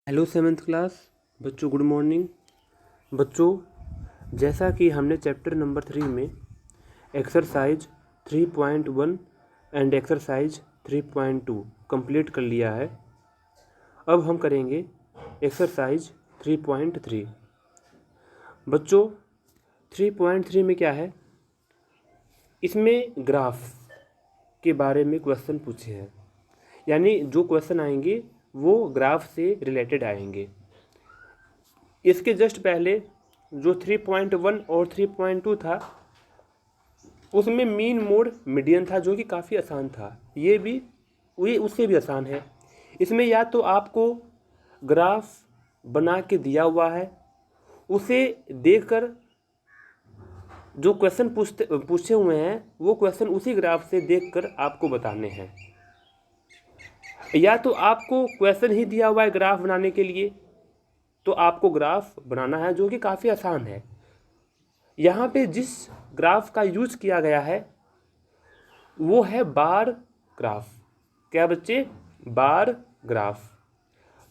Hello seventh class बच्चों, good morning. बच्चों, जैसा कि हमने चैप्टर नंबर 3 में एक्सरसाइज 3.1 एंड एक्सरसाइज 3.2 कंप्लीट कर लिया है। अब हम करेंगे एक्सरसाइज 3.3। बच्चों, 3.3 में क्या है, इसमें ग्राफ के बारे में क्वेश्चन पूछे हैं, यानी जो क्वेश्चन आएंगे वो ग्राफ से रिलेटेड आएंगे। इसके जस्ट पहले जो 3.1 और 3.2 था उसमें मीन मोड मीडियन था, जो कि काफ़ी आसान था। ये उससे भी आसान है। इसमें या तो आपको ग्राफ बना के दिया हुआ है, उसे देखकर जो क्वेश्चन पूछे हुए हैं वो क्वेश्चन उसी ग्राफ से देखकर आपको बताने हैं, या तो आपको क्वेश्चन ही दिया हुआ है ग्राफ बनाने के लिए, तो आपको ग्राफ बनाना है, जो कि काफ़ी आसान है। यहाँ पे जिस ग्राफ का यूज किया गया है वो है बार ग्राफ। क्या बच्चे? Bar graph.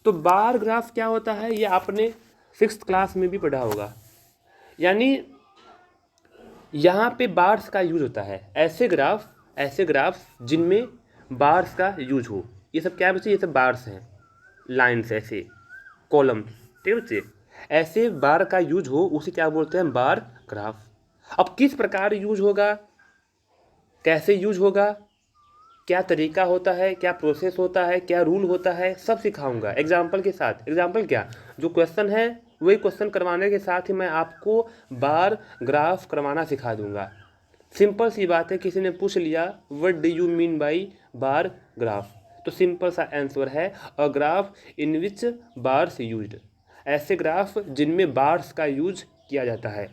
तो बार ग्राफ क्या होता है ये आपने 6th क्लास में भी पढ़ा होगा। यानी यहाँ पे बार्स का यूज होता है। ऐसे ग्राफ जिनमें बार्स का यूज हो, ये सब क्या है बच्चे? ये सब बार्स हैं, लाइन्स, ऐसे कॉलम्स। ठीक है बच्चे? ऐसे बार का यूज हो उसे क्या बोलते हैं? Bar graph. अब किस प्रकार यूज होगा, कैसे यूज होगा, क्या तरीका होता है, क्या प्रोसेस होता है, क्या रूल होता है, सब सिखाऊंगा एग्जाम्पल के साथ। एग्जाम्पल क्या, जो क्वेश्चन है वही क्वेश्चन करवाने के साथ ही मैं आपको बार ग्राफ करवाना सिखा दूंगा। सिंपल सी बात है, किसी ने पूछ लिया what do you mean by bar graph, तो सिंपल सा आंसर है a graph in which bars used. ऐसे ग्राफ जिनमें बार्स का यूज किया जाता है।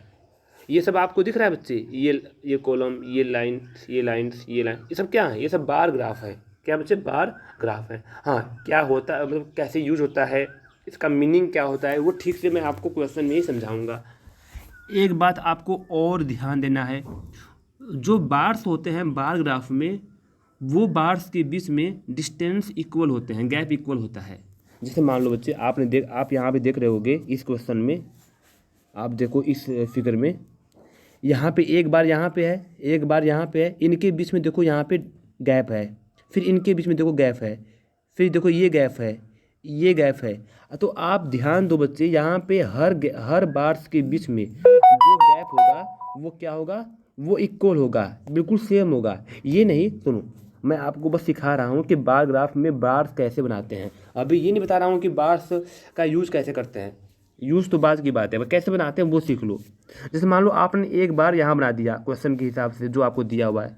ये सब आपको दिख रहा है बच्चे? ये कॉलम, ये लाइन्स, ये लाइन्स, ये लाइन, ये सब क्या है? ये सब बार ग्राफ है। क्या बच्चे? बार ग्राफ है। हाँ, क्या होता है, मतलब कैसे यूज होता है, इसका मीनिंग क्या होता है, वो ठीक से मैं आपको क्वेश्चन में ही समझाऊंगा। एक बात आपको और ध्यान देना है, जो बार्स होते हैं बार ग्राफ में, वो बार्स के बीच में डिस्टेंस इक्वल होते हैं, गैप इक्वल होता है। जैसे मान लो बच्चे, आप यहाँ पे देख रहे होगे इस क्वेश्चन में, आप देखो इस फिगर में, यहाँ पे एक बार यहाँ पे है, एक बार यहाँ पे है, इनके बीच में देखो यहाँ पे गैप है, फिर इनके बीच में देखो गैप है, फिर देखो ये गैप है, ये गैप है। तो आप ध्यान दो बच्चे, यहाँ पे हर बार्स के बीच में जो गैप होगा वो क्या होगा? वो इक्वल होगा, बिल्कुल सेम होगा। ये नहीं, सुनो, मैं आपको बस सिखा रहा हूँ कि बार ग्राफ में बार्स कैसे बनाते हैं। अभी ये नहीं बता रहा हूँ कि बार्स का यूज कैसे करते हैं, यूज तो बाद की बात है, कैसे बनाते हैं वो सीख लो। जैसे मान लो आपने एक बार यहाँ बना दिया क्वेश्चन के हिसाब से जो आपको दिया हुआ है,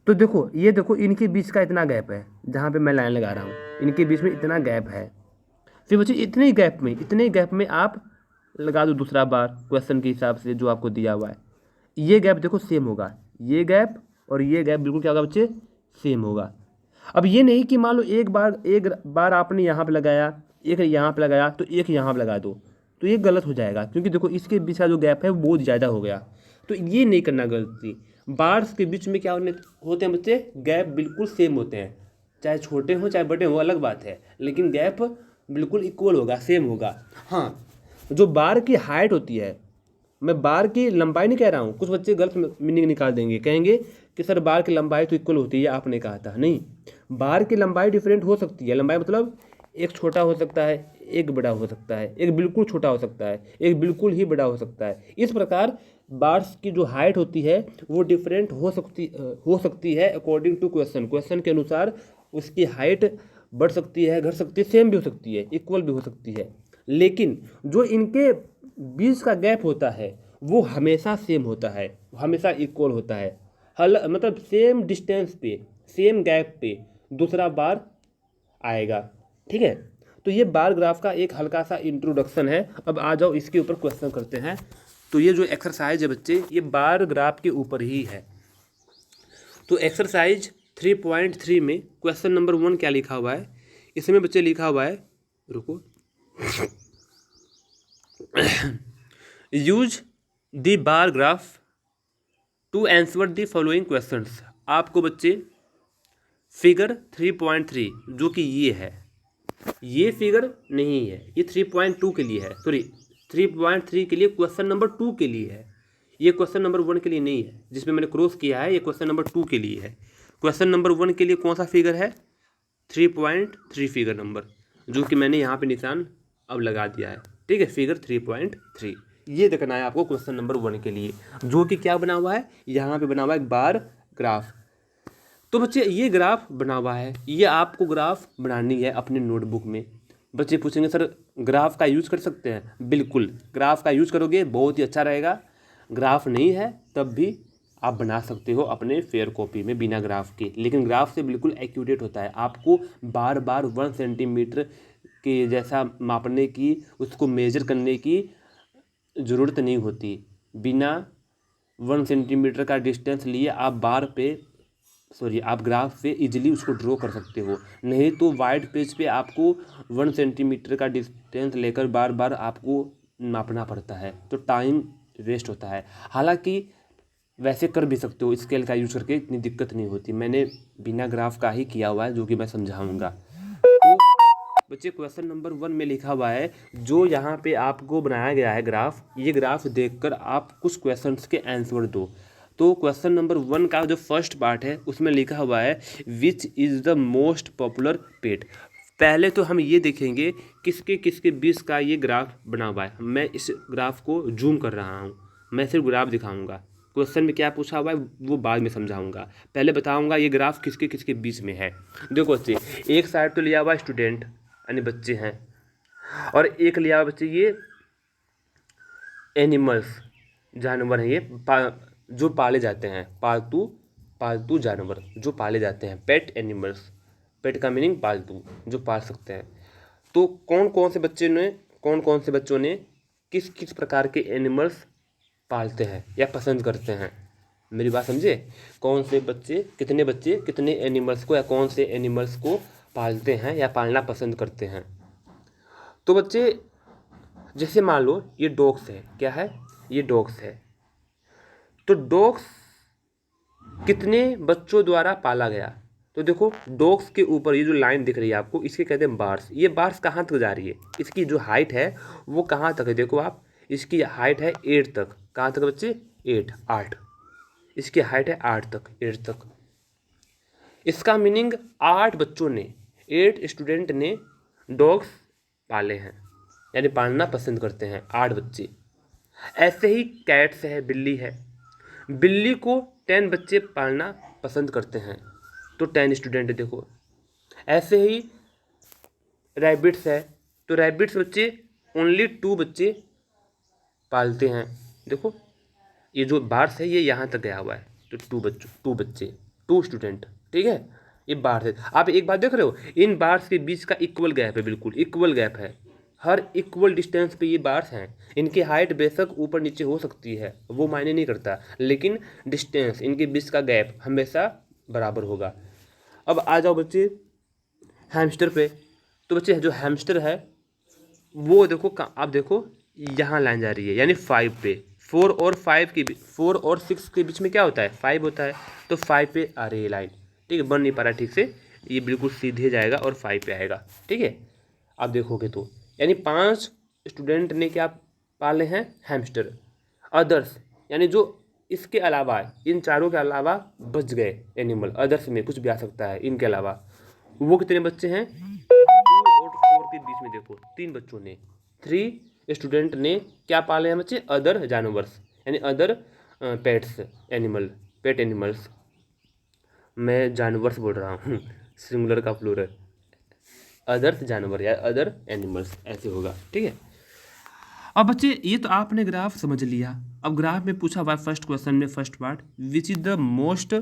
तो देखो ये देखो इनके बीच का इतना गैप है, जहाँ पे मैं लाइन लगा रहा हूँ इनके बीच में इतना गैप है। फिर बच्चे इतने गैप में आप लगा दो दूसरा बार क्वेश्चन के हिसाब से जो आपको दिया हुआ है। ये गैप देखो सेम होगा, ये गैप और ये गैप बिल्कुल क्या होगा बच्चे? सेम होगा। अब ये नहीं कि मान लो एक बार आपने यहाँ पे लगाया, एक यहाँ पे लगाया, तो एक यहाँ पे लगा दो, तो ये गलत हो जाएगा, क्योंकि देखो इसके बीच का जो गैप है वो बहुत ज़्यादा हो गया। तो ये नहीं करना गलती। बार्स के बीच में क्या होते हैं बच्चे? गैप बिल्कुल सेम होते हैं, चाहे छोटे हों चाहे बड़े हों, अलग बात है, लेकिन गैप बिल्कुल इक्वल होगा, सेम होगा। हाँ, जो बार की हाइट होती है, मैं बार की लंबाई नहीं कह रहा हूँ, कुछ बच्चे गलत मीनिंग निकाल देंगे, कहेंगे कि सर बार की लंबाई तो इक्वल होती है, आपने कहा था। नहीं, बार की लंबाई डिफरेंट हो सकती है। लंबाई मतलब एक छोटा हो सकता है, एक बड़ा हो सकता है, एक बिल्कुल छोटा हो सकता है, एक बिल्कुल ही बड़ा हो सकता है। इस प्रकार बार्स की जो हाइट होती है वो डिफरेंट हो सकती है अकॉर्डिंग टू क्वेश्चन के अनुसार उसकी हाइट बढ़ सकती है, घट सकती है, सेम भी हो सकती है, इक्वल भी हो सकती है। लेकिन जो इनके बीच का गैप होता है वो हमेशा सेम होता है, हमेशा इक्वल होता है। मतलब सेम डिस्टेंस पे, सेम गैप पे दूसरा बार आएगा। ठीक है? तो ये बार ग्राफ का एक हल्का सा इंट्रोडक्शन है। अब आ जाओ इसके ऊपर क्वेश्चन करते हैं। तो ये जो एक्सरसाइज है बच्चे, ये बार ग्राफ के ऊपर ही है। तो एक्सरसाइज 3.3 में क्वेश्चन नंबर 1 क्या लिखा हुआ है? इसमें बच्चे लिखा हुआ है, रुको, use the bar graph to answer the following questions. आपको बच्चे फिगर 3.3 जो कि ये है, ये फिगर नहीं है, ये 3.2 के लिए है, सॉरी 3.3 के लिए, क्वेश्चन नंबर 2 के लिए है, ये क्वेश्चन नंबर 1 के लिए नहीं है। जिसमें मैंने क्रॉस किया है ये क्वेश्चन नंबर 2 के लिए है। क्वेश्चन नंबर 1 के लिए कौन सा फिगर है? 3.3 फिगर नंबर, जो कि मैंने यहाँ पे निशान अब लगा दिया है, ठीक है। फिगर 3.3 ये देखना है आपको क्वेश्चन नंबर 1 के लिए, जो कि क्या बना हुआ है, यहाँ पे बना हुआ है बार ग्राफ। तो बच्चे ये ग्राफ बना हुआ है, ये आपको ग्राफ बनानी है अपने नोटबुक में। बच्चे पूछेंगे सर ग्राफ का यूज़ कर सकते हैं? बिल्कुल, ग्राफ का यूज़ करोगे बहुत ही अच्छा रहेगा। ग्राफ नहीं है तब भी आप बना सकते हो अपने फेयर कॉपी में बिना ग्राफ के, लेकिन ग्राफ से बिल्कुल एक्यूरेट होता है। आपको बार बार 1 सेंटीमीटर के जैसा मापने की, उसको मेजर करने की ज़रूरत नहीं होती। बिना 1 सेंटीमीटर का डिस्टेंस लिए आप ग्राफ पे इजीली उसको ड्रॉ कर सकते हो। नहीं तो वाइट पेज पे आपको 1 सेंटीमीटर का डिस्टेंस लेकर बार बार आपको नापना पड़ता है, तो टाइम वेस्ट होता है। हालांकि वैसे कर भी सकते हो, स्केल का यूज़ करके इतनी दिक्कत नहीं होती। मैंने बिना ग्राफ का ही किया हुआ है, जो कि मैं समझाऊंगा। तो बच्चे क्वेश्चन नंबर 1 में लिखा हुआ है, जो यहाँ पे आपको बनाया गया है ग्राफ, ये ग्राफ देखकर आप कुछ क्वेश्चंस के आंसर दो। तो क्वेश्चन नंबर 1 का जो फर्स्ट पार्ट है उसमें लिखा हुआ है which is the most popular pet. पहले तो हम ये देखेंगे किसके किसके बीच का ये ग्राफ बना हुआ है। मैं इस ग्राफ को जूम कर रहा हूँ, मैं सिर्फ ग्राफ दिखाऊंगा। क्वेश्चन में क्या पूछा हुआ है वो बाद में समझाऊंगा, पहले बताऊंगा ये ग्राफ किसके किसके बीच में है। देखो बच्चे, एक साइड तो लिया हुआ स्टूडेंट यानी बच्चे हैं, और एक लिया हुआ बच्चे ये एनिमल्स जानवर हैं, ये जो पाले जाते हैं, पालतू जानवर जो पाले जाते हैं, पेट एनिमल्स। पेट का मीनिंग पालतू, जो पाल सकते हैं। तो कौन कौन से बच्चों ने किस किस प्रकार के एनिमल्स पालते हैं या पसंद करते हैं? मेरी बात समझे? कौन से बच्चे कितने एनिमल्स को या कौन से एनिमल्स को पालते हैं या पालना पसंद करते हैं? तो बच्चे जैसे मान लो ये डॉग्स है, क्या है? ये डॉग्स है। तो डॉग्स कितने बच्चों द्वारा पाला गया? तो देखो डॉग्स के ऊपर ये जो लाइन दिख रही है आपको, इसके कहते हैं बार्स। ये बार्स कहाँ तक जा रही है, इसकी जो हाइट है वो कहाँ तक है? देखो आप, इसकी हाइट है 8 तक। कहाँ तक बच्चे? 8। इसकी हाइट है 8 तक, 8 तक। इसका मीनिंग 8 बच्चों ने, 8 स्टूडेंट ने डॉग्स पाले हैं, यानी पालना पसंद करते हैं 8 बच्चे। ऐसे ही कैट्स है, बिल्ली है, बिल्ली को 10 बच्चे पालना पसंद करते हैं, तो 10 स्टूडेंट। देखो ऐसे ही रैबिट्स है, तो रैबिट्स बच्चे ओनली 2 बच्चे पालते हैं। देखो ये जो बार्स है ये यहाँ तक गया हुआ है, तो 2 स्टूडेंट, ठीक है। ये बार्स है, आप एक बात देख रहे हो, इन बार्स के बीच का इक्वल गैप है, बिल्कुल इक्वल गैप है। हर इक्वल डिस्टेंस पे ये बार्स हैं। इनकी हाइट बेशक ऊपर नीचे हो सकती है, वो मायने नहीं करता, लेकिन डिस्टेंस, इनके बीच का गैप हमेशा बराबर होगा। अब आ जाओ बच्चे हैमस्टर पे। तो बच्चे जो हैमस्टर है वो देखो, आप देखो यहाँ लाइन जा रही है, यानी 5 पे। 4 और 6 के बीच में क्या होता है? 5 होता है। तो 5 पे आ रही है लाइन, ठीक है। बन नहीं पा रहा ठीक से, ये बिल्कुल सीधे जाएगा और 5 पे आएगा, ठीक है। आप देखोगे तो यानी 5 स्टूडेंट ने क्या पाले हैं? हैमस्टर। अदर्स यानी जो इसके अलावा, इन चारों के अलावा बच गए एनिमल, अदर्स में कुछ भी आ सकता है इनके अलावा, वो कितने बच्चे हैं? 2 और 4 के बीच में देखो 3 बच्चों ने, 3 स्टूडेंट ने क्या पाले हैं बच्चे? अदर जानवर्स, यानी other pets animal, pet animals. मैं जानवर्स बोल रहा हूँ सिंगुलर का प्लूरल, अदर्स जानवर या अदर एनिमल्स ऐसे होगा, ठीक है। अब बच्चे ये तो आपने ग्राफ समझ लिया। अब ग्राफ में पूछा हुआ फर्स्ट क्वेश्चन में first part, which is the most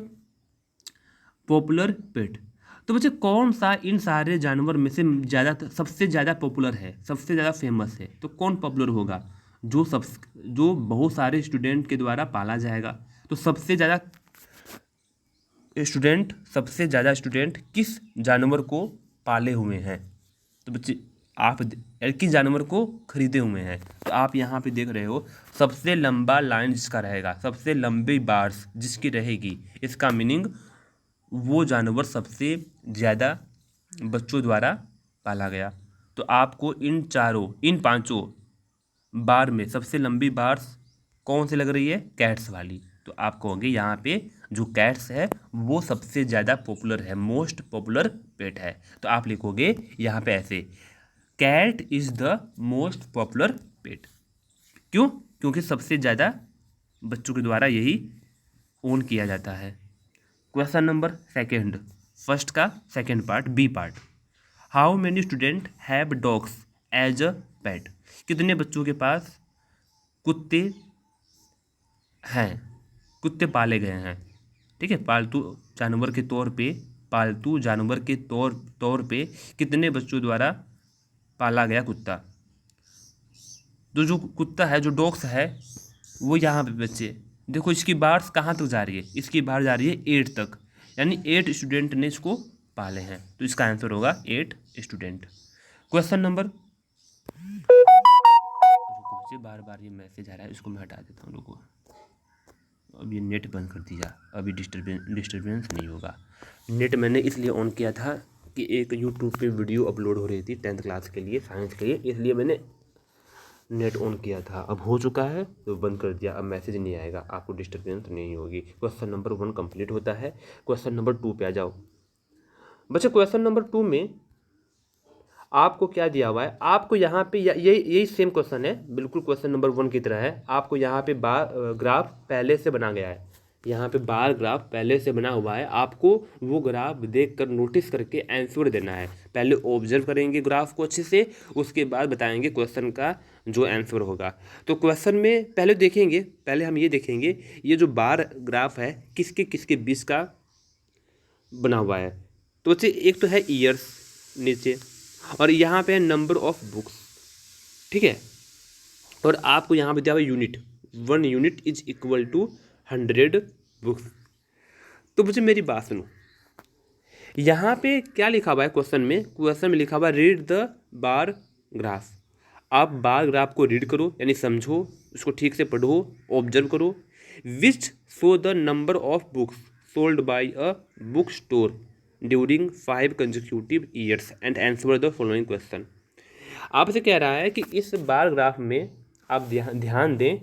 popular pet. तो बच्चे कौन सा इन सारे जानवर में से सबसे ज़्यादा पॉपुलर है, सबसे ज़्यादा फेमस है? तो कौन पॉपुलर होगा? जो बहुत सारे स्टूडेंट के द्वारा पाला जाएगा। तो सबसे ज़्यादा स्टूडेंट किस जानवर को पाले हुए हैं? तो बच्चे आप किस जानवर को खरीदे हुए हैं? तो आप यहाँ पे देख रहे हो सबसे लंबा लाइन जिसका रहेगा, सबसे लंबी बार्स जिसकी रहेगी, इसका मीनिंग वो जानवर सबसे ज़्यादा बच्चों द्वारा पाला गया। तो आपको इन पांचों बार में सबसे लंबी बार कौन सी लग रही है? कैट्स वाली। तो आप कहोगे यहाँ पे जो कैट्स है वो सबसे ज़्यादा पॉपुलर है, मोस्ट पॉपुलर पेट है। तो आप लिखोगे यहाँ पे ऐसे, cat is the most popular pet. क्यों? क्योंकि सबसे ज़्यादा बच्चों के द्वारा यही ओन किया जाता है। क्वेश्चन नंबर सेकेंड, फर्स्ट का second part, B part. How many student have dogs as a pet? कितने बच्चों के पास कुत्ते हैं, कुत्ते पाले गए हैं? ठीक है, पालतू जानवर के तौर पे, पालतू जानवर के तौर पे कितने बच्चों द्वारा पाला गया कुत्ता? तो जो कुत्ता है, जो डॉग्स है, वो यहाँ पे बच्चे देखो इसकी बार्स कहाँ तक जा रही है, इसकी बार जा रही है 8 तक, यानी 8 स्टूडेंट ने इसको पाले हैं। तो इसका आंसर होगा 8 स्टूडेंट। क्वेश्चन नंबर, रुको बच्चे बार बार ये मैसेज आ रहा है, इसको मैं हटा देता हूँ, रुको। अब ये नेट बंद कर दिया, अभी डिस्टर्बेंस नहीं होगा। नेट मैंने इसलिए ऑन किया था कि एक यूट्यूब पे वीडियो अपलोड हो रही थी 10th क्लास के लिए, साइंस के लिए, इसलिए मैंने नेट ऑन किया था। अब हो चुका है तो बंद कर दिया, अब मैसेज नहीं आएगा, आपको डिस्टर्बेंस नहीं होगी। क्वेश्चन नंबर 1 कंप्लीट होता है। क्वेश्चन नंबर 2 पे आ जाओ बच्चे। क्वेश्चन नंबर 2 में आपको क्या दिया हुआ है? आपको यहाँ पे यही सेम क्वेश्चन है, बिल्कुल क्वेश्चन नंबर 1 की तरह है। आपको यहाँ पे ग्राफ पहले से बना गया है, यहाँ पे बार ग्राफ पहले से बना हुआ है। आपको वो ग्राफ देखकर नोटिस करके आंसर देना है। पहले ऑब्जर्व करेंगे ग्राफ को अच्छे से, उसके बाद बताएंगे क्वेश्चन का जो आंसर होगा। तो क्वेश्चन में पहले देखेंगे, पहले हम ये देखेंगे ये जो बार ग्राफ है किसके किसके बीच का बना हुआ है। तो बच्चे एक तो है ईयर्स नीचे, और यहाँ पे है नंबर ऑफ बुक्स, ठीक है। और आपको यहाँ पे दिया हुआ unit, 1 unit is equal to 100 books. तो मुझे मेरी बात सुनो, यहाँ पे क्या लिखा हुआ है क्वेश्चन में? क्वेश्चन में लिखा हुआ है रीड द बार ग्राफ। आप बार ग्राफ को रीड करो, यानी समझो, उसको ठीक से पढ़ो, ऑब्जर्व करो। Which show the number of books sold by a book store during 5 consecutive years and answer the following question. आपसे कह रहा है कि इस बार ग्राफ में आप ध्यान दें,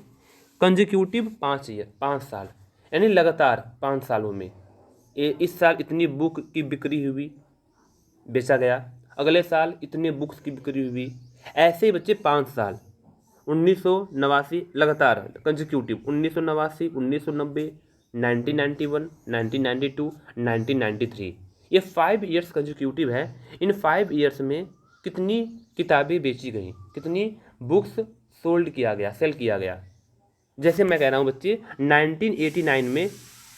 कंसेक्यूटिव 5 साल, यानी लगातार 5 सालों में इस साल इतनी बुक की बिक्री हुई, बेचा गया, अगले साल इतने बुक्स की बिक्री हुई, ऐसे ही बच्चे 5 साल, 1989 लगातार कंसेक्यूटिव, 1989, 1990, 1991, 1992, 1993, ये 5 ईयर्स कंसेक्यूटिव है। इन 5 ईयर्स में कितनी किताबें बेची गई, कितनी बुक्स सोल्ड किया गया, सेल किया गया। जैसे मैं कह रहा हूँ बच्चे 1989 में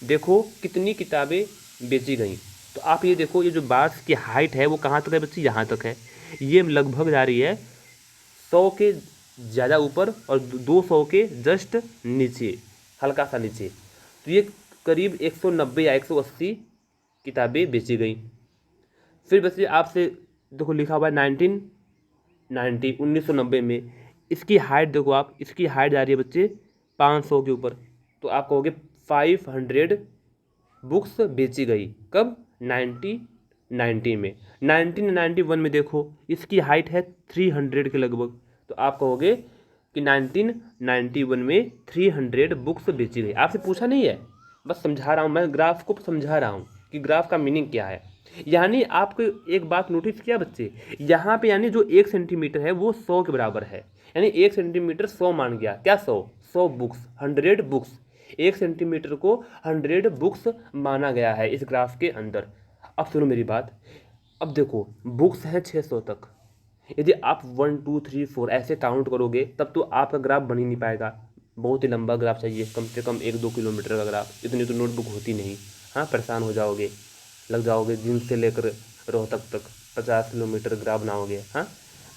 देखो कितनी किताबें बेची गई। तो आप ये देखो, ये जो बार्स की हाइट है वो कहाँ तक है बच्चे? यहाँ तक है। ये लगभग जा रही है 100 के ज़्यादा ऊपर और 200 के जस्ट नीचे, हल्का सा नीचे। तो ये करीब 190 या 180 किताबें बेची गई। फिर बच्चे आपसे देखो लिखा हुआ है 1990 में, इसकी हाइट देखो आप, इसकी हाइट जा रही है बच्चे 500 के ऊपर। तो आप कहोगे 500 बुक्स बेची गई, कब? 1990 में। 1991 में देखो इसकी हाइट है 300 के लगभग। तो आप कहोगे कि 1991 में 300 बुक्स बेची गई। आपसे पूछा नहीं है, बस समझा रहा हूँ, मैं ग्राफ को समझा रहा हूँ कि ग्राफ का मीनिंग क्या है। यानी आपको एक बात नोटिस किया बच्चे, यहाँ पे यानी जो 1 सेंटीमीटर है वो 100 के बराबर है, यानी 1 सेंटीमीटर 100 मान गया। क्या 100 बुक्स, 100 बुक्स, 1 सेंटीमीटर को 100 बुक्स माना गया है इस ग्राफ के अंदर। अब सुनो मेरी बात, अब देखो बुक्स हैं 600 तक, यदि आप 1 2 3 4 ऐसे काउंट करोगे तब तो आपका ग्राफ बन ही नहीं पाएगा। बहुत ही लंबा ग्राफ चाहिए, कम से कम 1-2 किलोमीटर का ग्राफ, इतनी तो नोटबुक होती नहीं। हाँ, परेशान हो जाओगे, लग जाओगे दिन से लेकर रोहतक तक 50 किलोमीटर ग्राफ बनाओगे। हाँ,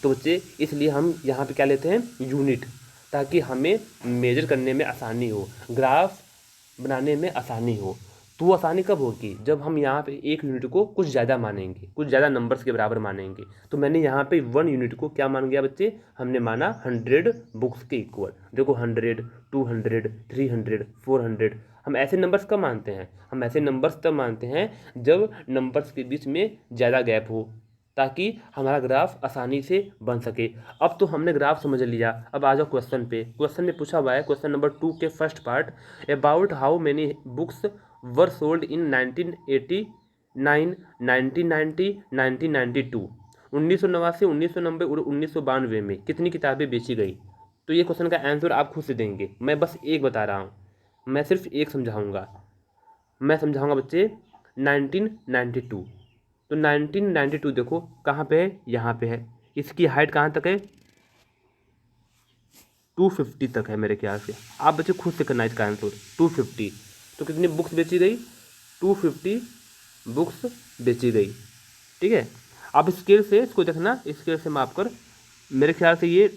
तो बच्चे इसलिए हम यहाँ पे क्या लेते हैं? यूनिट, ताकि हमें मेजर करने में आसानी हो, ग्राफ बनाने में आसानी हो। तो वो आसानी कब होगी? जब हम यहाँ पे 1 यूनिट को कुछ ज़्यादा मानेंगे, कुछ ज़्यादा नंबर्स के बराबर मानेंगे। तो मैंने यहाँ पे 1 यूनिट को क्या मान गया बच्चे? हमने माना 100 बुक्स के इक्वल। देखो 100, 200, 300, 400, हम ऐसे नंबर्स कब मानते हैं? हम ऐसे नंबर्स तब मानते हैं जब नंबर्स के बीच में ज़्यादा गैप हो, ताकि हमारा ग्राफ आसानी से बन सके। अब तो हमने ग्राफ समझ लिया, अब आ जाओ क्वेश्चन पे। क्वेश्चन में पूछा हुआ है, क्वेश्चन नंबर 2 के first part, about how many books were sold in 1989, 1990, 1992, 1989, 1990 और 1992 में कितनी किताबें बेची गई। तो ये क्वेश्चन का आंसर आप खुद से देंगे, मैं बस एक बता रहा हूँ, मैं सिर्फ एक समझाऊंगा। मैं समझाऊंगा बच्चे 1992। तो 1992 देखो कहाँ पे है, यहाँ पे है। इसकी हाइट कहाँ तक है, 250 तक है मेरे ख्याल से। आप बच्चे खुद से करना इसका आंसर 250। तो कितनी बुक्स बेची गई, 250 बुक्स बेची गई। ठीक है, आप स्केल से इसको देखना, स्केल से माप कर, मेरे ख्याल से ये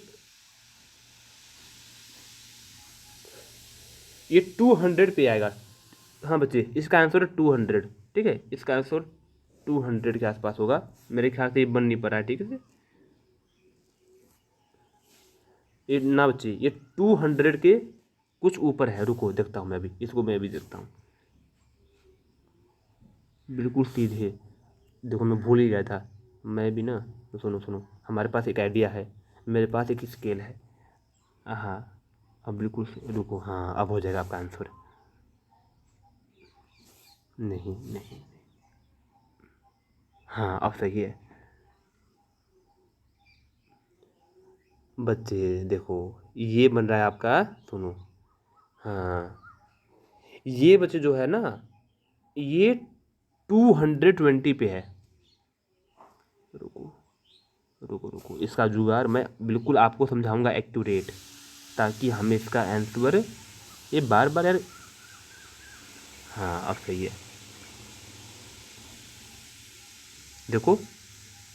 200 पे आएगा। हाँ बच्चे, इसका आंसर है 200। ठीक है, इसका आंसर 200 के आसपास होगा मेरे ख्याल से। ये बन नहीं पा रहा है ठीक है, ये ना बच्चे, ये 200 के कुछ ऊपर है। रुको देखता हूँ मैं भी, इसको मैं भी देखता हूँ। बिल्कुल सीधे, देखो मैं भूल ही गया था मैं भी ना। सुनो सुनो, हमारे पास एक आइडिया है, मेरे पास एक स्केल है। हाँ, अब बिल्कुल रुको, हाँ अब हो जाएगा आपका आंसर। नहीं नहीं, हाँ अब सही है। बच्चे देखो, ये बन रहा है आपका, सुनो, हाँ ये बच्चे जो है ना, ये 220 पे है। रुको रुको रुको, इसका जुगाड़ मैं बिल्कुल आपको समझाऊंगा एक्यूरेट, ताकि हमें इसका आंसर, ये बार बार यार, हाँ अब सही है। देखो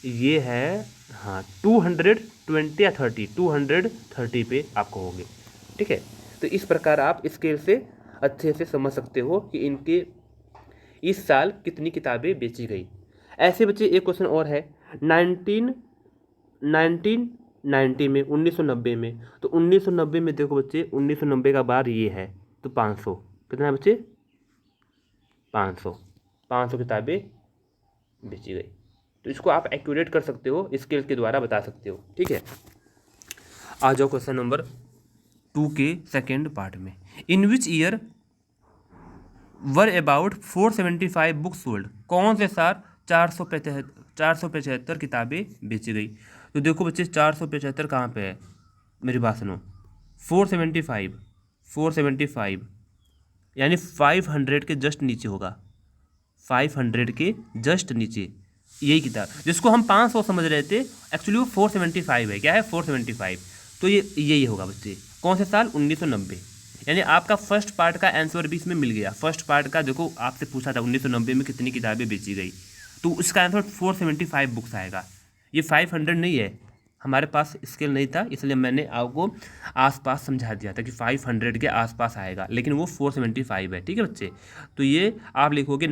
ये है, हाँ 220 या 30, 230 पे आपको होंगे। ठीक है, तो इस प्रकार आप स्केल से अच्छे से समझ सकते हो कि इनके इस साल कितनी किताबें बेची गई। ऐसे बच्चे एक क्वेश्चन और है, 1990 में, 1990 में, तो 1990 में देखो बच्चे, 1990 का बार ये है, तो 500 कितना है बच्चे, 500 किताबें बेची गई। तो इसको आप एक्यूरेट कर सकते हो, स्केल के द्वारा बता सकते हो। ठीक है, आ जाओ क्वेश्चन नंबर 2 के सेकेंड पार्ट में। In which year were about 475 book sold, कौन से साल 475 किताबें बेची गई। तो देखो बच्चे 475 कहाँ पे है, मेरी बात सुनो, 475 यानी 500 के जस्ट नीचे होगा, 500 के जस्ट नीचे यही किताब, जिसको हम 500 समझ रहे थे, एक्चुअली वो 475 है। क्या है, 475। तो ये यही होगा बच्चे, कौन से साल, 1990। यानी आपका फर्स्ट पार्ट का आंसर भी इसमें मिल गया। फर्स्ट पार्ट का देखो, आपसे पूछा था 1990 में कितनी किताबें बेची गई, तो उसका आंसर 475 बुक्स आएगा। ये 500 नहीं है, हमारे पास स्केल नहीं था, इसलिए मैंने आपको आसपास समझा दिया था कि 500 के आसपास आएगा, लेकिन वो 475 है। ठीक है बच्चे, तो ये आप लिखोगे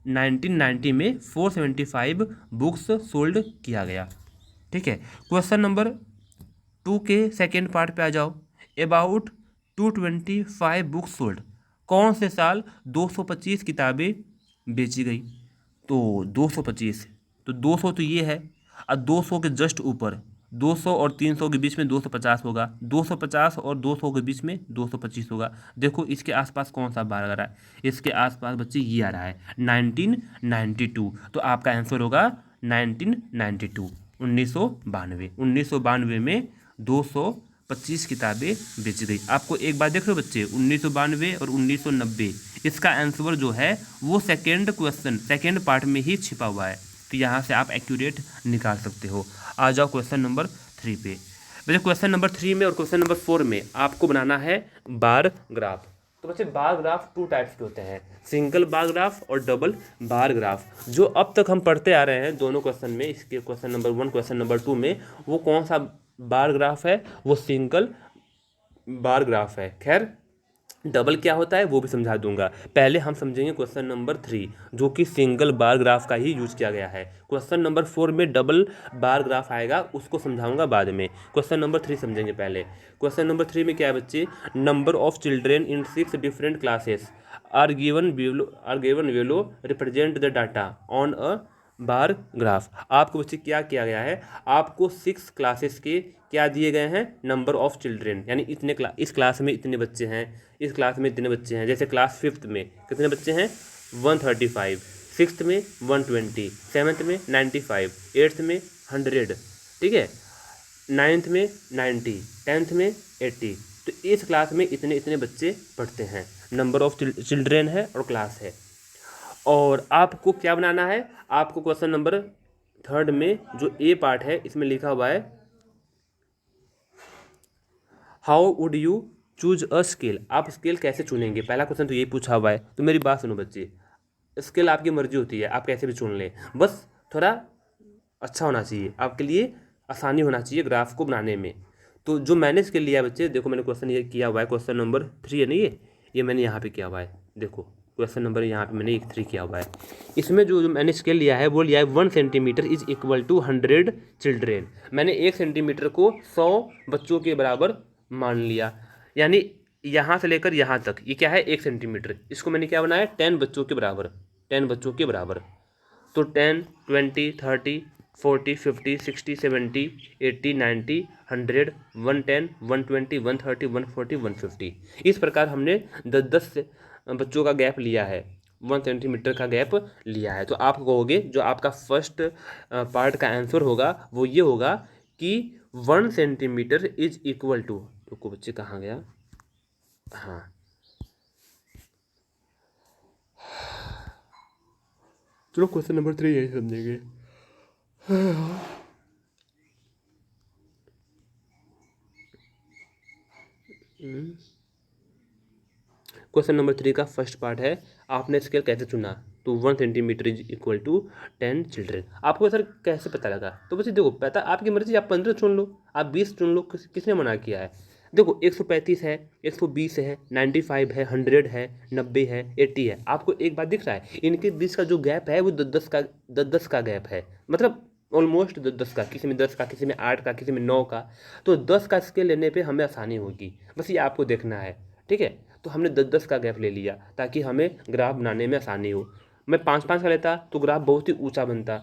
1990 में 475 बुक्स सोल्ड किया गया। ठीक है, क्वेश्चन नंबर 2 के सेकेंड पार्ट पे आ जाओ। अबाउट 225 बुक्स सोल्ड, कौन से साल 225 किताबें बेची गई। तो 225, तो 200 तो ये है, और 200 के जस्ट ऊपर 200 और 300 के बीच में 250 होगा, 250 और 200 के बीच में 225 होगा। देखो इसके आसपास कौन सा बार आ रहा है, इसके आसपास बच्चे ये आ रहा है 1992। तो आपका आंसर होगा 1992, 1992। 1992 में 225 किताबें बेची गई। आपको एक बात देख रहे हो बच्चे, 1992 और 1990, इसका आंसर जो है वो सेकेंड क्वेश्चन, सेकेंड पार्ट में ही छिपा हुआ है। तो यहाँ से आप एक्यूरेट निकाल सकते हो। आ जाओ क्वेश्चन नंबर 3 पे। बच्चे क्वेश्चन नंबर 3 में और क्वेश्चन नंबर 4 में आपको बनाना है बार ग्राफ। तो बच्चे बार ग्राफ 2 टाइप्स के होते हैं, सिंगल बार ग्राफ और डबल बार ग्राफ। जो अब तक हम पढ़ते आ रहे हैं दोनों क्वेश्चन में, इसके क्वेश्चन नंबर 1, क्वेश्चन नंबर 2 में, वो कौन सा बार ग्राफ है, वो सिंगल बार ग्राफ है। खैर डबल क्या होता है वो भी समझा दूंगा, पहले हम समझेंगे क्वेश्चन नंबर 3, जो कि सिंगल बार ग्राफ का ही यूज किया गया है। क्वेश्चन नंबर 4 में डबल बार ग्राफ आएगा, उसको समझाऊंगा बाद में। क्वेश्चन नंबर 3 समझेंगे पहले। क्वेश्चन नंबर 3 में क्या है बच्चे, number of children in 6 different classes are given below represent the data on a bar graph. आपको बच्चे क्या किया गया है, आपको 6 क्लासेस के क्या दिए गए हैं, नंबर ऑफ चिल्ड्रेन, यानी इतने इस क्लास में इतने बच्चे हैं, इस क्लास में इतने बच्चे हैं। जैसे क्लास 5th में कितने बच्चे हैं, 135, 6th में 120, 7th में 95, 8th में 100, ठीक है, 9th में 90, 10th में 80। तो इस क्लास में इतने इतने बच्चे पढ़ते हैं, नंबर ऑफ चिल्ड्रेन है और क्लास है। और आपको क्या बनाना है, आपको क्वेश्चन नंबर 3 में जो ए पार्ट है इसमें लिखा हुआ है how would you choose a scale, आप स्केल कैसे चुनेंगे, पहला क्वेश्चन तो यही पूछा हुआ है। तो मेरी बात सुनो बच्चे, स्केल आपकी मर्जी होती है, आप कैसे भी चुन लें, बस थोड़ा अच्छा होना चाहिए, आपके लिए आसानी होना चाहिए ग्राफ को बनाने में। तो जो मैंने स्केल लिया है बच्चे, देखो मैंने क्वेश्चन ये किया हुआ है, क्वेश्चन नंबर 3 है ना, ये मैंने यहाँ पे किया हुआ है, देखो क्वेश्चन नंबर यहाँ पे मैंने 3 किया हुआ है। इसमें जो मैंने स्केल लिया है वो लिया है 1 centimetre is equal to 100 children. मैंने 1 सेंटीमीटर को 100 बच्चों के बराबर मान लिया, यानी यहाँ से लेकर यहाँ तक ये क्या है 1 सेंटीमीटर, इसको मैंने क्या बनाया 10 बच्चों के बराबर, 10 बच्चों के बराबर। तो 10, 20, 30, 40, 50, 60, 70, 80, 90, 100, 110, 120, 130, 140, 150, इस प्रकार हमने 10-10 बच्चों का गैप लिया है, 1 सेंटीमीटर का गैप लिया है। तो आप कहोगे जो आपका फर्स्ट पार्ट का आंसर होगा वो ये होगा कि 1 सेंटीमीटर इज इक्वल टू, तो बच्चे कहाँ गया, हाँ चलो क्वेश्चन नंबर 3 यही समझेंगे। क्वेश्चन नंबर 3 का फर्स्ट पार्ट है, आपने स्केल कैसे चुना, तो 1 centimetre is equal to 10 children. आपको सर कैसे पता लगा, तो बच्चे देखो पता आपकी मर्जी, आप 15 चुन लो, आप 20 चुन लो, किसने मना किया है। देखो 135 है, 120 है, 95 है, 100 है, 90 है, 80 है। आपको एक बात दिख रहा है, इनके बीच का जो गैप है वो 10-10 का गैप है, मतलब ऑलमोस्ट 10-10 का, किसी में 10 का, किसी में 8 का, किसी में 9 का। तो 10 का स्केल लेने पे हमें आसानी होगी, बस ये आपको देखना है, ठीक है। तो हमने 10-10 का गैप ले लिया ताकि हमें ग्राफ बनाने में आसानी हो। मैं 5-5 का लेता तो ग्राफ बहुत ही ऊंचा बनता।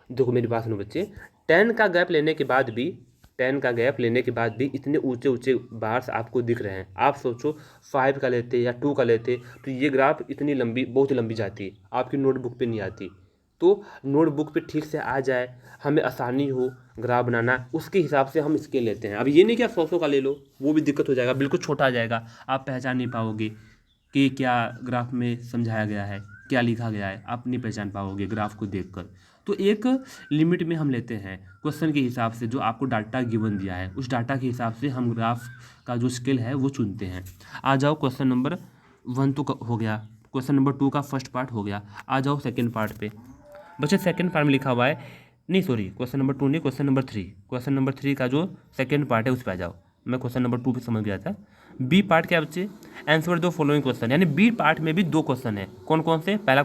देखो मेरी बात सुनो बच्चे, 10 का गैप लेने के बाद भी, 10 का गैप लेने के बाद भी इतने ऊंचे ऊंचे बार्स आपको दिख रहे हैं। आप सोचो 5 का लेते या 2 का लेते तो ये ग्राफ इतनी लंबी, बहुत लंबी जाती है, आपकी नोटबुक पे नहीं आती। तो नोटबुक पे ठीक से आ जाए, हमें आसानी हो ग्राफ बनाना, उसके हिसाब से हम स्केल लेते हैं। अब ये नहीं कि आप 100 का ले लो, वो भी दिक्कत हो जाएगा, बिल्कुल छोटा आ जाएगा, आप पहचान नहीं पाओगे कि क्या ग्राफ में समझाया गया है, क्या लिखा गया है, आप नहीं पहचान पाओगे ग्राफ को देखकर। तो एक लिमिट में हम लेते हैं क्वेश्चन के हिसाब से, जो आपको डाटा गिवन दिया है उस डाटा के हिसाब से हम ग्राफ का जो स्केल है वो चुनते हैं। आ जाओ क्वेश्चन नंबर 1 तो हो गया, क्वेश्चन नंबर 2 का फर्स्ट पार्ट हो गया। आ जाओ सेकेंड पार्ट पे बच्चे, सेकेंड पार्ट में लिखा हुआ है, नहीं सॉरी क्वेश्चन नंबर 2 नहीं, क्वेश्चन नंबर 3, क्वेश्चन नंबर 3 का जो सेकेंड पार्ट है उस पर आ जाओ। मैं क्वेश्चन नंबर 2 पे समझ गया था। बी पार्ट क्या बच्चे, आंसर दो फॉलोइंग क्वेश्चन, यानी बी पार्ट में भी 2 क्वेश्चन है। कौन कौन से, पहला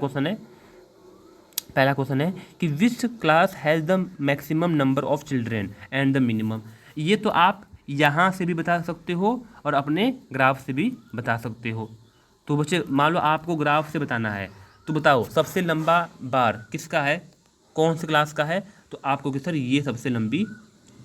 क्वेश्चन है कि which class has the maximum number of children and the minimum. ये तो आप यहाँ से भी बता सकते हो और अपने ग्राफ से भी बता सकते हो। तो बच्चे मान लो आपको ग्राफ से बताना है, तो बताओ सबसे लंबा बार किसका है, कौन सी क्लास का है, तो आपको कि सर ये सबसे लंबी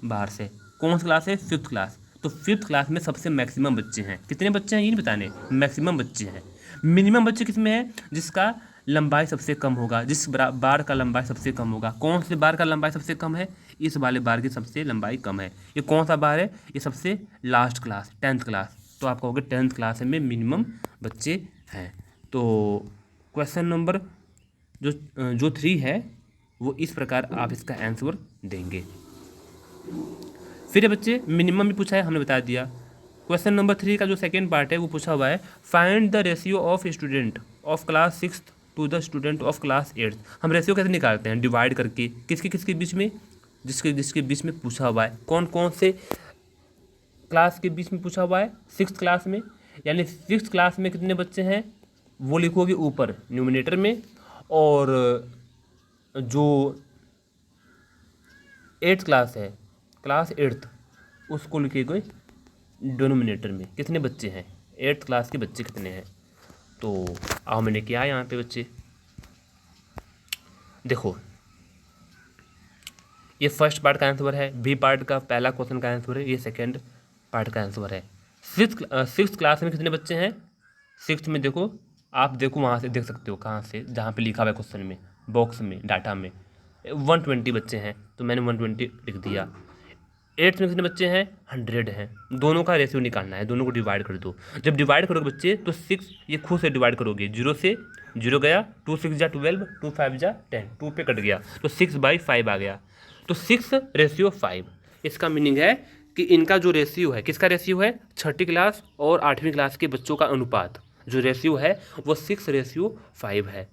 बार से, कौन सी क्लास है, 5th क्लास। तो 5th क्लास में सबसे मैक्सिमम बच्चे हैं, कितने बच्चे हैं ये नहीं बताने, मैक्सिमम बच्चे हैं। मिनिमम बच्चे किस में है, जिसका लंबाई सबसे कम होगा, जिस बार का लंबाई सबसे कम होगा। कौन से बार का लंबाई सबसे कम है, इस वाले बार की सबसे लंबाई कम है। ये कौन सा बार है, ये सबसे लास्ट क्लास 10th क्लास। तो आप कहोगे 10th क्लास में मिनिमम बच्चे हैं। तो क्वेश्चन नंबर जो 3 है वो इस प्रकार आप इसका आंसर देंगे। फिर बच्चे मिनिमम भी पूछा है, हमने बता दिया। क्वेश्चन नंबर 3 का जो सेकेंड पार्ट है वो पूछा हुआ है, find the ratio of student of class 6 to the student of class 8। हम रेशियो कैसे निकालते हैं, डिवाइड करके, किसके बीच में, जिसके बीच में पूछा हुआ है। कौन कौन से क्लास के बीच में पूछा हुआ है, 6th क्लास में, यानी 6th क्लास में कितने बच्चे हैं वो लिखोगे ऊपर न्यूमिनेटर में, और जो 8th क्लास है, क्लास 8th, उसको लिखोगे डिनोमिनेटर में, कितने बच्चे हैं, 8th क्लास के बच्चे कितने हैं। तो आओ मैंने किया यहाँ पे बच्चे, देखो ये फर्स्ट पार्ट का आंसर है, बी पार्ट का पहला क्वेश्चन का आंसर है, ये सेकेंड पार्ट का आंसर है। सिक्स क्लास में कितने बच्चे हैं? सिक्स में देखो, आप देखो वहाँ से देख सकते हो, कहाँ से, जहाँ पे लिखा हुआ है क्वेश्चन में, बॉक्स में, डाटा में 120 बच्चे हैं, तो मैंने 120 लिख दिया। एट्थ में कितने बच्चे हैं? 100 हैं। दोनों का रेशियो निकालना है, दोनों को डिवाइड कर दो। जब डिवाइड करोगे बच्चे तो 6 ये खुद से डिवाइड करोगे, 0 से 0 गया, 2 6 जा 12, 2 5 जा 10, 2 पे कट गया तो 6/5 आ गया, तो 6:5। इसका मीनिंग है कि इनका जो रेशियो है, किसका रेशियो है? छठी क्लास और 8वीं क्लास के बच्चों का अनुपात जो रेशियो है वो 6:5 है।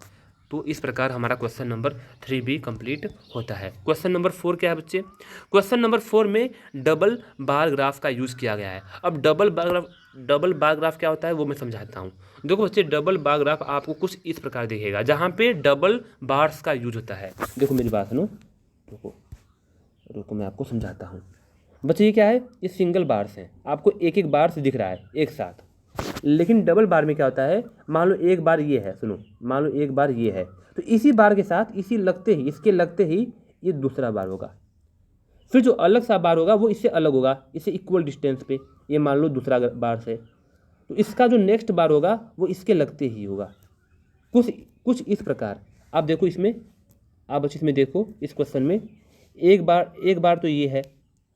तो इस प्रकार हमारा क्वेश्चन नंबर 3B कंप्लीट होता है। क्वेश्चन नंबर 4 क्या है बच्चे? क्वेश्चन नंबर 4 में डबल बार ग्राफ का यूज़ किया गया है। अब डबल बार ग्राफ क्या होता है वो मैं समझाता हूँ। देखो बच्चे, डबल बार ग्राफ आपको कुछ इस प्रकार दिखेगा, जहाँ पे डबल बार्स का यूज होता है। देखो मेरी बात सुनो, रुको मैं आपको समझाता हूँ। बच्चे ये क्या है? ये सिंगल बार्स हैं, आपको एक एक बार्स दिख रहा है एक साथ। लेकिन डबल बार में क्या होता है, मान लो एक बार ये है, सुनो, मान लो एक बार ये है, तो इसी बार के साथ इसके लगते ही ये दूसरा बार होगा। फिर जो अलग सा बार होगा वो इससे अलग होगा, इससे इक्वल डिस्टेंस पे, ये मान लो दूसरा बार से, तो इसका जो नेक्स्ट बार होगा वो इसके लगते ही होगा। कुछ इस प्रकार आप देखो इसमें, आप बच्चे इसमें देखो, इस क्वेश्चन में एक बार तो ये है,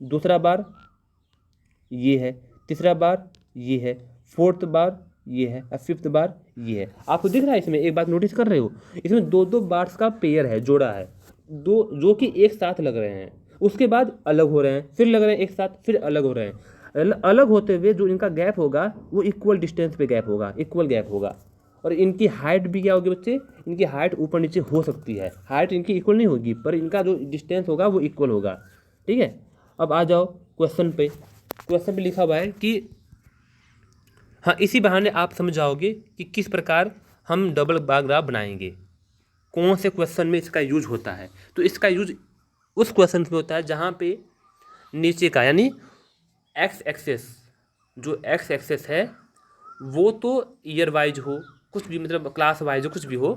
दूसरा बार ये है, तीसरा बार ये है, फोर्थ बार ये है और फिफ्थ बार ये है। आपको दिख रहा है इसमें, एक बात नोटिस कर रहे हो, इसमें दो बार्स का पेयर है, जोड़ा है, दो जो कि एक साथ लग रहे हैं, उसके बाद अलग हो रहे हैं, फिर लग रहे हैं एक साथ, फिर अलग हो रहे हैं। अलग होते हुए जो इनका गैप होगा वो इक्वल डिस्टेंस पे गैप होगा, इक्वल गैप होगा। और इनकी हाइट भी क्या होगी बच्चे? इनकी हाइट ऊपर नीचे हो सकती है, हाइट इनकी इक्वल नहीं होगी, पर इनका जो डिस्टेंस होगा वो इक्वल होगा। ठीक है, अब आ जाओ क्वेश्चन पे। क्वेश्चन पे लिखा हुआ है कि हाँ, इसी बहाने आप समझ जाओगे कि किस प्रकार हम डबल बार ग्राफ बनाएंगे, कौन से क्वेश्चन में इसका यूज होता है। तो इसका यूज उस क्वेश्चन में होता है जहाँ पे नीचे का यानी एक्स एक्सेस, जो एक्स एक्सेस है वो तो ईयर वाइज हो, कुछ भी मतलब क्लास वाइज हो, कुछ भी हो,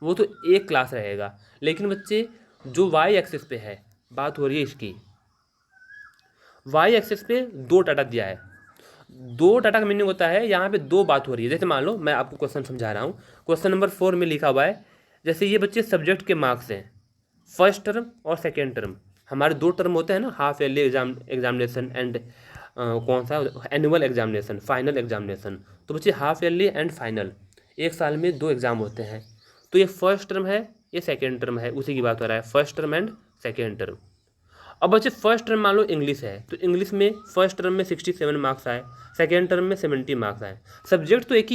वो तो एक क्लास रहेगा। लेकिन बच्चे जो वाई एक्सेस पे है, बात हो रही है इसकी, वाई एक्सेस पे 2 डाटा दिया है। 2 डाटा का मीनिंग होता है यहाँ पे 2 बात हो रही है। जैसे मान लो मैं आपको क्वेश्चन समझा रहा हूँ, क्वेश्चन नंबर 4 में लिखा हुआ है, जैसे ये बच्चे सब्जेक्ट के मार्क्स हैं, फर्स्ट टर्म और सेकेंड टर्म। हमारे 2 टर्म होते हैं ना, हाफ ईयरली एग्जामिनेशन एंड कौन सा एनुअल एग्जामिनेशन, फाइनल एग्जामिनेशन। तो बच्चे हाफ ईयरली एंड फाइनल, एक साल में 2 एग्जाम होते हैं। तो ये फर्स्ट टर्म है, ये सेकेंड टर्म है, उसी की बात हो रहा है, first term and second term. अब बच्चे फर्स्ट टर्म मान लो इंग्लिश है, तो इंग्लिश में फर्स्ट टर्म में 67 मार्क्स आए, सेकेंड टर्म में 70 मार्क्स आए। सब्जेक्ट तो एक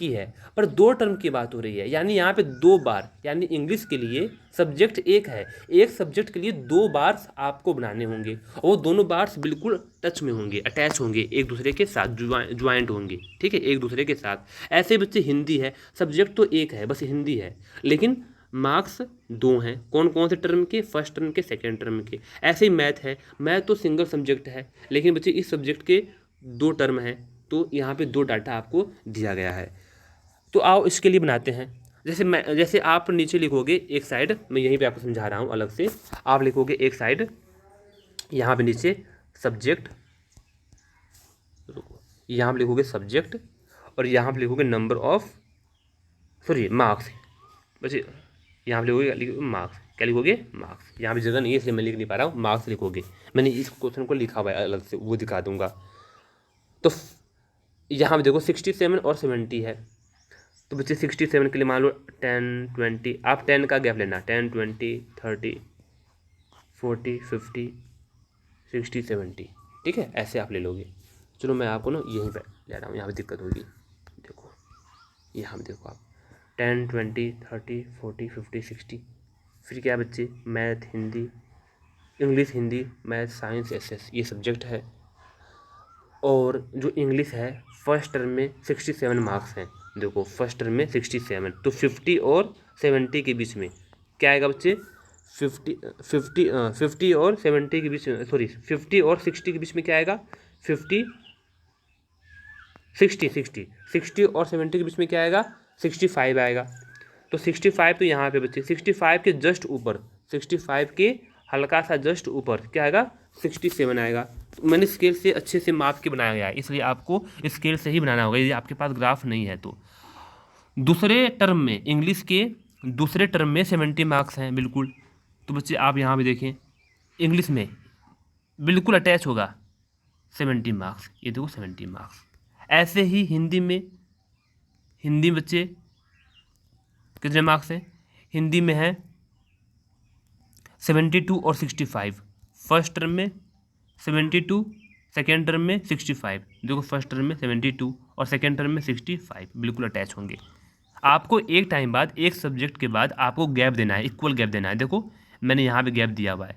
ही है, पर 2 टर्म की बात हो रही है, यानी यहाँ पे 2 बार, यानी इंग्लिश के लिए सब्जेक्ट एक है, एक सब्जेक्ट के लिए 2 बार्स आपको बनाने होंगे, और वो दोनों बार्स बिल्कुल टच में होंगे, अटैच होंगे, एक दूसरे के साथ ज्वाइंट होंगे। ठीक है, एक दूसरे के साथ। ऐसे बच्चे हिंदी है, सब्जेक्ट तो एक है, बस हिंदी है, लेकिन मार्क्स 2 हैं। कौन कौन से टर्म के? फर्स्ट टर्म के, सेकेंड टर्म के। ऐसे ही मैथ है, मैथ तो सिंगल सब्जेक्ट है, लेकिन बच्चे इस सब्जेक्ट के 2 टर्म हैं, तो यहाँ पे 2 डाटा आपको दिया गया है। तो आओ इसके लिए बनाते हैं। जैसे आप नीचे लिखोगे एक साइड, मैं यहीं पे आपको समझा रहा हूँ अलग से, आप लिखोगे एक साइड यहाँ पे नीचे सब्जेक्ट, यहाँ पे लिखोगे सब्जेक्ट, और यहाँ पे लिखोगे नंबर ऑफ, सॉरी मार्क्स, बच्चे यहाँ पे लिखोगे मार्क्स। क्या लिखोगे? मार्क्स। यहाँ पे जगह नहीं है इसलिए मैं लिख नहीं पा रहा हूँ, मार्क्स लिखोगे। मैंने इस क्वेश्चन को लिखा हुआ है अलग से, वो दिखा दूंगा। तो यहाँ पे देखो 67 और 70 है, तो बच्चे 67 के लिए मान लो 10 20, आप 10 का गैप लेना, 10 20 30 40 50 60 70, ठीक है, ऐसे आप ले लोगे। चलो मैं आपको ना यहीं पर ले रहा हूँ, यहाँ पर दिक्कत होगी। देखो यहाँ पर देखो आप 10 20 30 40 50 60, फिर क्या बच्चे? Math, Hindi, English, Hindi, math, science, SS, ये सब्जेक्ट है। और जो इंग्लिश है फर्स्ट टर्म में 67 मार्क्स हैं। देखो फर्स्ट टर्म में 67, तो 50 और 70 के बीच में क्या आएगा बच्चे? 50 और 70 के बीच में, सॉरी 50 और 60 के बीच में क्या आएगा? 60 और 70 के बीच में क्या आएगा? 65 आएगा। तो 65 तो यहाँ पे बच्चे 65 के जस्ट ऊपर, 65 के हल्का सा जस्ट ऊपर क्या आएगा 67 आएगा। तो मैंने स्केल से अच्छे से माप के बनाया गया है, इसलिए आपको स्केल से ही बनाना होगा यदि आपके पास ग्राफ नहीं है तो। दूसरे टर्म में इंग्लिश के दूसरे टर्म में 70 मार्क्स हैं बिल्कुल। तो बच्चे आप यहाँ पे देखें इंग्लिश में बिल्कुल अटैच होगा 70 मार्क्स, ये देखो 70 मार्क्स। ऐसे ही हिंदी बच्चे कितने मार्क्स हैं, हिंदी में है 72 और 65। फर्स्ट टर्म में 72, सेकेंड टर्म में 65। देखो फर्स्ट टर्म में 72 और सेकेंड टर्म में 65 बिल्कुल अटैच होंगे। आपको एक टाइम बाद एक सब्जेक्ट के बाद आपको गैप देना है, इक्वल गैप देना है। देखो मैंने यहाँ पे गैप दिया हुआ है,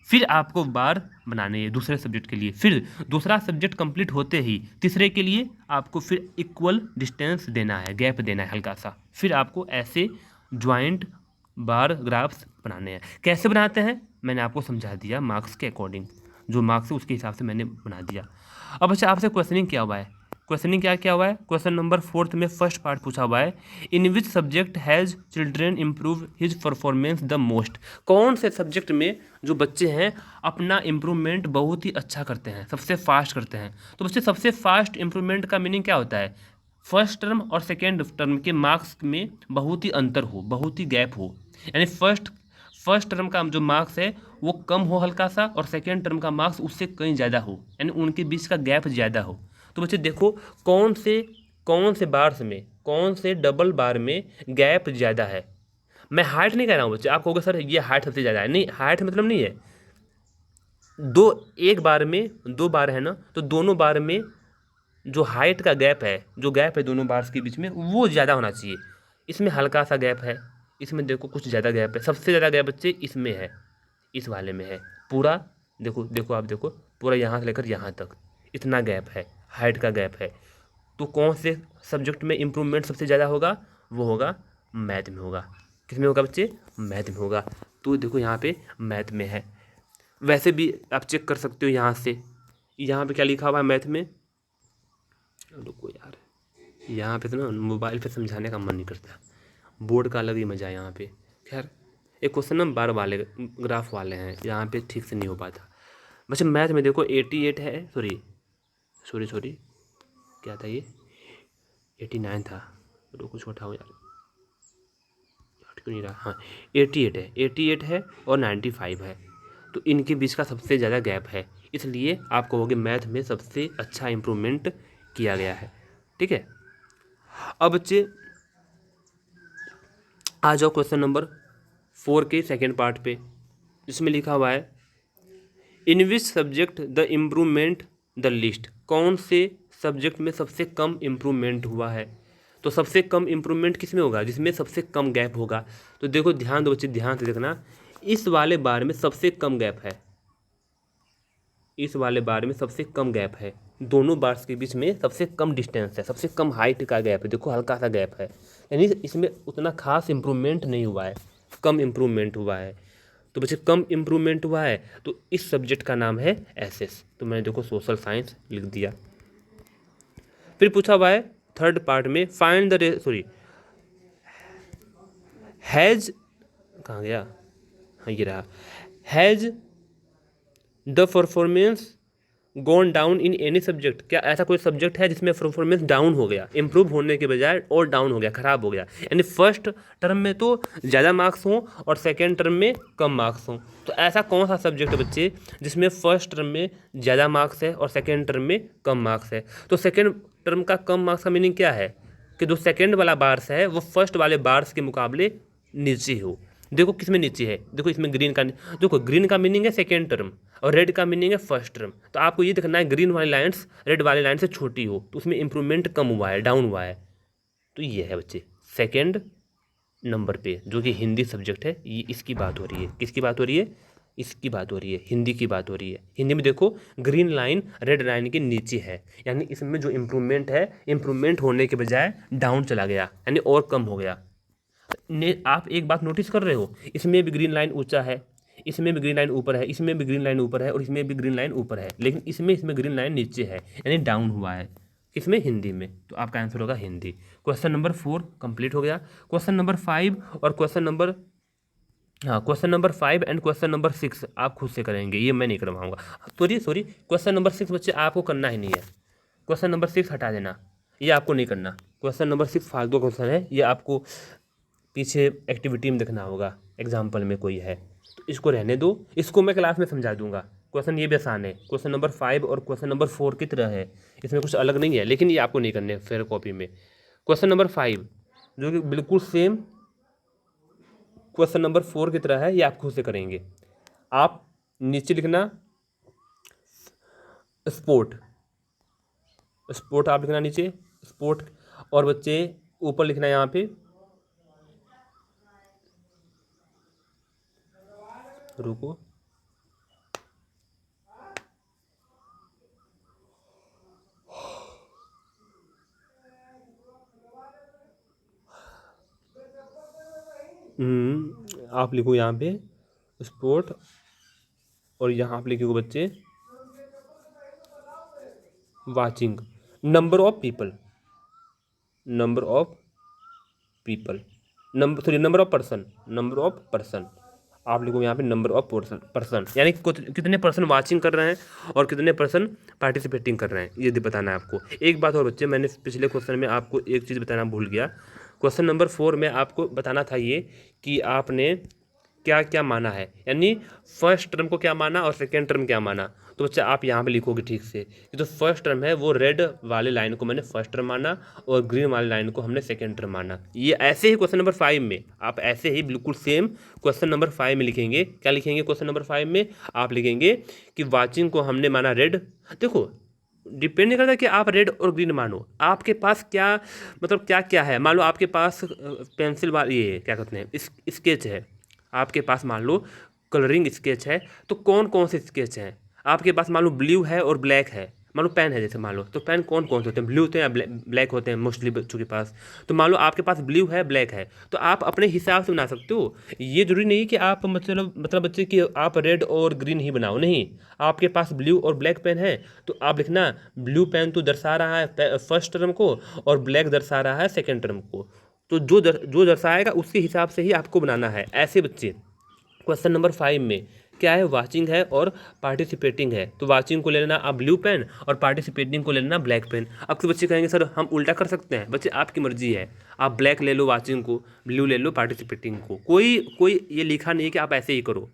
फिर आपको बार बनाने हैं दूसरे सब्जेक्ट के लिए, फिर दूसरा सब्जेक्ट कंप्लीट होते ही तीसरे के लिए आपको फिर इक्वल डिस्टेंस देना है, गैप देना है हल्का सा। फिर आपको ऐसे ज्वाइंट बार ग्राफ्स बनाने हैं। कैसे बनाते हैं मैंने आपको समझा दिया, मार्क्स के अकॉर्डिंग, जो मार्क्स है उसके हिसाब से मैंने बना दिया। अब अच्छा आपसे क्वेश्चनिंग क्या हुआ है, क्वेश्चनिंग क्या हुआ है, क्वेश्चन नंबर 4 में फर्स्ट पार्ट पूछा हुआ है, in which subject has children improve his performance the most. कौन से सब्जेक्ट में जो बच्चे हैं अपना इम्प्रूवमेंट बहुत ही अच्छा करते हैं, सबसे फास्ट करते हैं। तो बच्चे सबसे फास्ट इम्प्रूवमेंट का मीनिंग क्या होता है, फर्स्ट टर्म और सेकेंड टर्म के मार्क्स में बहुत ही अंतर हो, बहुत ही गैप हो। यानी फर्स्ट टर्म का जो मार्क्स है वो कम हो हल्का सा, और सेकेंड टर्म का मार्क्स उससे कहीं ज़्यादा हो, यानी उनके बीच का गैप ज़्यादा हो। तो बच्चे देखो कौन से बार्स में, कौन से डबल बार में गैप ज़्यादा है। मैं हाइट नहीं कह रहा हूँ बच्चे, आप कहोगे सर ये हाइट सबसे ज़्यादा है, नहीं हाइट मतलब नहीं है, एक बार में 2 बार है ना, तो दोनों बार में जो हाइट का गैप है, जो गैप है दोनों बार्स के बीच में वो ज़्यादा होना चाहिए। इसमें हल्का सा गैप है, इसमें देखो कुछ ज़्यादा गैप है। सबसे ज़्यादा गैप बच्चे इसमें है, इस वाले में है पूरा। देखो आप देखो पूरा यहाँ से लेकर यहाँ तक इतना गैप है, हाइट का गैप है। तो कौन से सब्जेक्ट में इम्प्रूवमेंट सबसे ज़्यादा होगा, वो होगा मैथ में होगा। किस में होगा बच्चे, मैथ में होगा। तो देखो यहाँ पे मैथ में है। वैसे भी आप चेक कर सकते हो यहाँ पे क्या लिखा हुआ है मैथ में, रुको यार, यहाँ पे तो ना मोबाइल पे समझाने का मन नहीं करता, बोर्ड का अलग ही मज़ा है यहाँ पे। खैर एक क्वेश्चन ना बार वाले ग्राफ वाले हैं, यहाँ पे ठीक से नहीं हो पाता। बच्चे मैथ में देखो 88 है, सॉरी क्या था ये, 89 था, रुको छोटा हो यार क्यों नहीं रहा, हाँ 88 है और 95 है। तो इनके बीच का सबसे ज़्यादा गैप है, इसलिए आप कहोगे मैथ में सबसे अच्छा इम्प्रूवमेंट किया गया है। ठीक है, अब बच्चे आ जाओ क्वेश्चन नंबर 4 के सेकेंड पार्ट पे, जिसमें लिखा हुआ है in which subject the improvement the list. कौन से सब्जेक्ट में सबसे कम इम्प्रूवमेंट हुआ है। तो सबसे कम इम्प्रूवमेंट किस में होगा, जिसमें सबसे कम गैप होगा। तो देखो ध्यान दो बच्चे, ध्यान से देखना, इस वाले बार में सबसे कम गैप है, इस वाले बार में सबसे कम गैप है, दोनों बार्स के बीच में सबसे कम डिस्टेंस है, सबसे कम हाइट का गैप है। देखो हल्का सा गैप है, यानी इसमें उतना खास इम्प्रूवमेंट नहीं हुआ है, कम इम्प्रूवमेंट हुआ है। तो बच्चे कम इम्प्रूवमेंट हुआ है तो इस सब्जेक्ट का नाम है एसएस। तो मैंने देखो सोशल साइंस लिख दिया। फिर पूछा हुआ है थर्ड पार्ट में फाइंड द हैज, कहाँ गया, हाँ ये रहा, has the performance gone down in any subject. क्या ऐसा कोई सब्जेक्ट है जिसमें परफॉर्मेंस डाउन हो गया, इंप्रूव होने के बजाय और डाउन हो गया, खराब हो गया। यानी फर्स्ट टर्म में तो ज़्यादा मार्क्स हों और सेकेंड टर्म में कम मार्क्स हों। तो ऐसा कौन सा सब्जेक्ट है बच्चे जिसमें फर्स्ट टर्म में ज़्यादा मार्क्स है और सेकेंड टर्म में कम मार्क्स है। तो सेकेंड टर्म का कम मार्क्स का मीनिंग क्या है कि जो सेकेंड वाला बार्स है वो फर्स्ट वाले बार्स के मुकाबले नीचे हो। देखो किस में नीचे है, देखो इसमें ग्रीन का, देखो ग्रीन का मीनिंग है सेकेंड टर्म और रेड का मीनिंग है फर्स्ट टर्म। तो आपको ये देखना है ग्रीन वाली लाइन्स रेड वाली लाइन से छोटी हो, तो उसमें इंप्रूवमेंट कम हुआ है, डाउन हुआ है। तो ये है बच्चे सेकेंड नंबर पे जो कि हिंदी सब्जेक्ट है, ये इसकी बात हो रही है। किसकी बात हो रही है, इसकी बात हो रही है, हिंदी की बात हो रही है। हिंदी में देखो ग्रीन लाइन रेड लाइन के नीचे है, यानी इसमें जो इम्प्रूवमेंट है, इम्प्रूवमेंट होने के बजाय डाउन चला गया, यानी और कम हो गया। आप एक बात नोटिस कर रहे हो, इसमें भी ग्रीन लाइन ऊंचा है, इसमें भी ग्रीन लाइन ऊपर है, इसमें भी ग्रीन लाइन ऊपर है और इसमें भी ग्रीन लाइन ऊपर है, लेकिन इसमें ग्रीन लाइन नीचे है, यानी डाउन हुआ है। किसमें, हिंदी में। तो आपका आंसर होगा हिंदी। क्वेश्चन नंबर 4 कंप्लीट हो गया। क्वेश्चन नंबर 5 और क्वेश्चन नंबर हाँ, question number 5 and question number 6 आप खुद से करेंगे, ये मैं नहीं करवाऊंगा। सॉरी, क्वेश्चन नंबर 6 बच्चे आपको करना ही नहीं है। क्वेश्चन नंबर 6 हटा देना, ये आपको नहीं करना। क्वेश्चन नंबर 6 फालतू क्वेश्चन है, ये आपको पीछे एक्टिविटी में देखना होगा, एग्जाम्पल में कोई है तो इसको रहने दो, इसको मैं क्लास में समझा दूंगा। क्वेश्चन ये भी आसान है, क्वेश्चन नंबर 5 और क्वेश्चन नंबर 4 की तरह है, इसमें कुछ अलग नहीं है, लेकिन ये आपको नहीं करने फेयर कॉपी में। क्वेश्चन नंबर 5 जो कि बिल्कुल सेम क्वेश्चन नंबर 4 की तरह है, ये आप खुद से करेंगे। आप नीचे लिखना स्पोर्ट, स्पोर्ट आप लिखना नीचे स्पोर्ट, और बच्चे ऊपर लिखना यहाँ पे, रुको आप लिखो यहाँ पे स्पोर्ट, और यहाँ आप लिखोगे बच्चे watching number of people, number of people, number of person, number of person आप लिखो यहाँ पे नंबर ऑफ पर्सन, यानी कितने पर्सन वाचिंग कर रहे हैं और कितने पर्सन पार्टिसिपेटिंग कर रहे हैं, ये बताना है आपको। एक बात और बच्चे, मैंने पिछले क्वेश्चन में आपको एक चीज़ बताना भूल गया। क्वेश्चन नंबर 4 में आपको बताना था ये कि आपने क्या क्या माना है, यानी फर्स्ट टर्म को क्या माना और सेकेंड टर्म क्या माना। तो बच्चा आप यहाँ पे लिखोगे ठीक से कि जो फर्स्ट टर्म है वो रेड वाले लाइन को मैंने फर्स्ट टर्म माना और ग्रीन वाले लाइन को हमने सेकेंड टर्म माना। ये ऐसे ही क्वेश्चन नंबर 5 में आप ऐसे ही बिल्कुल सेम क्वेश्चन नंबर 5 में लिखेंगे। क्या लिखेंगे क्वेश्चन नंबर 5 में? आप लिखेंगे कि वाचिंग को हमने माना रेड। देखो डिपेंड नहीं करता कि आप रेड और ग्रीन मानो, आपके पास क्या मतलब क्या क्या है। मान लो आपके पास पेंसिल वाली ये क्या कहते हैं स्केच है, आपके पास मान लो कलरिंग स्केच है, तो कौन कौन से स्केच हैं आपके पास? मान लो ब्लू है और ब्लैक है, मान लो पेन है जैसे मान लो, तो पेन कौन कौन से होते हैं? ब्लू होते हैं या ब्लैक होते हैं मोस्टली बच्चों के पास। तो मान लो आपके पास ब्लू है ब्लैक है, तो आप अपने हिसाब से बना सकते हो। ये जरूरी नहीं कि आप मतलब बच्चे कि आप रेड और ग्रीन ही बनाओ, नहीं। आपके पास ब्लू और ब्लैक पेन है तो आप लिखना ब्लू पेन तो दर्शा रहा है फर्स्ट टर्म को और ब्लैक दर्शा रहा है सेकेंड टर्म को, तो जो दर्शाएगा उसके हिसाब से ही आपको बनाना है। ऐसे बच्चे क्वेश्चन नंबर 5 में क्या है? वाचिंग है और पार्टिसिपेटिंग है, तो वाचिंग को ले लेना आप ब्लू पेन और पार्टिसिपेटिंग को ले लेना ब्लैक पेन। अब के बच्चे कहेंगे सर हम उल्टा कर सकते हैं। बच्चे आपकी मर्जी है, आप ब्लैक ले लो वाचिंग को, ब्लू ले लो पार्टिसिपेटिंग को, कोई ये लिखा नहीं है कि आप ऐसे ही करो।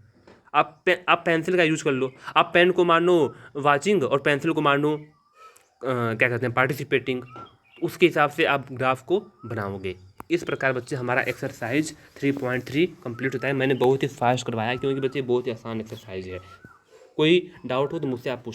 आप पेंसिल का यूज कर लो, आप पेन को मानो वाचिंग और पेंसिल को मानो क्या कहते हैं पार्टिसिपेटिंग, उसके हिसाब से आप ग्राफ को बनाओगे। इस प्रकार बच्चे हमारा एक्सरसाइज 3.3 कंप्लीट होता है। मैंने बहुत ही फास्ट करवाया क्योंकि बच्चे बहुत ही आसान एक्सरसाइज है। कोई डाउट हो तो मुझसे आप पूछ